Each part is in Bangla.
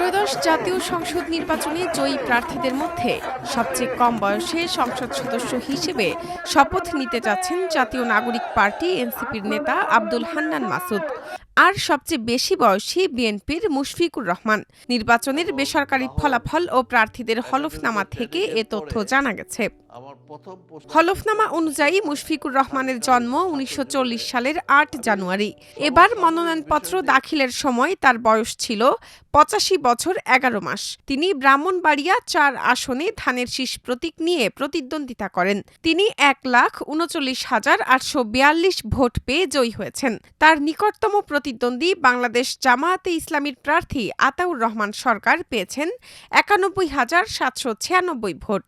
ত্রয়োদশ জাতীয় সংসদ নির্বাচনে জয়ী প্রার্থীদের মধ্যে সবচেয়ে কম বয়সে সংসদ সদস্য হিসেবে শপথ নিতে যাচ্ছেন জাতীয় নাগরিক পার্টি এনসিপির নেতা আব্দুল হান্নান মাসুদ। আর সবচেয়ে বেশি বয়সী বিএনপির মুশফিকুর রহমান। নির্বাচনের বেসরকারি ফলাফল ও প্রার্থীদের হলফনামা থেকে এ তথ্য জানা গেছে। হলফনামা অনুযায়ী মুশফিকুর রহমানের জন্ম ১৯৪০ সালের ৮ জানুয়ারি। এবার মনোনয়নপত্র দাখিলের সময় তার বয়স ছিল ৮৫ বছর ১১ মাস। তিনি ব্রাহ্মণবাড়িয়া ৪ আসনে ধানের শীষ প্রতীক নিয়ে প্রতিদ্বন্দ্বিতা করেন। তিনি ১,৩৯,৮৪২ ভোট পেয়ে জয়ী হয়েছেন। তার নিকটতম প্রতিদ্বন্দ্বী বাংলাদেশ জামায়াতে ইসলামীর প্রার্থী আতাউর রহমান সরকার পেয়েছেন ৯১,৭৯৬ ভোট।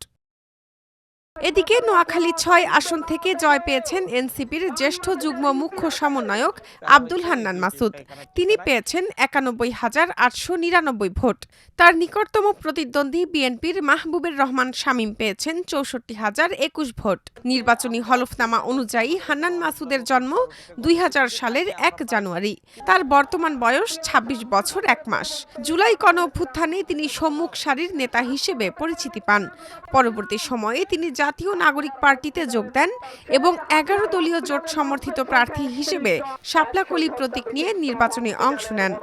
এদিকে নোয়াখালী ৬ আসন থেকে জয় পেয়েছেন এনসিপির জ্যেষ্ঠ যুগ্ম মুখ্য সমন্বয়ক আব্দুল হান্নান মাসুদ। তিনি পেয়েছেন ৯১,৮৯৯ ভোট। তার নিকটতম প্রতিদ্বন্দ্বী বিএনপির মাহবুবের রহমান শামীম পেয়েছেন ৬৪,০২১ ভোট। নির্বাচনী হলফনামা অনুযায়ী হান্নান মাসুদের জন্ম ২০০০ সালের ১ জানুয়ারি। তার বর্তমান বয়স ২৬ বছর ১ মাস। জুলাই গণঅভ্যুত্থানে তিনি সম্মুখ সারির নেতা হিসেবে পরিচিতি পান। পরবর্তী সময়ে তিনি জাতীয় নাগরিক পার্টিতে যোগ দেন এবং ১১ দলীয় জোট সমর্থিত প্রার্থী হিসেবে শাপলাকলি প্রতীক নিয়ে নির্বাচনে অংশ নেন।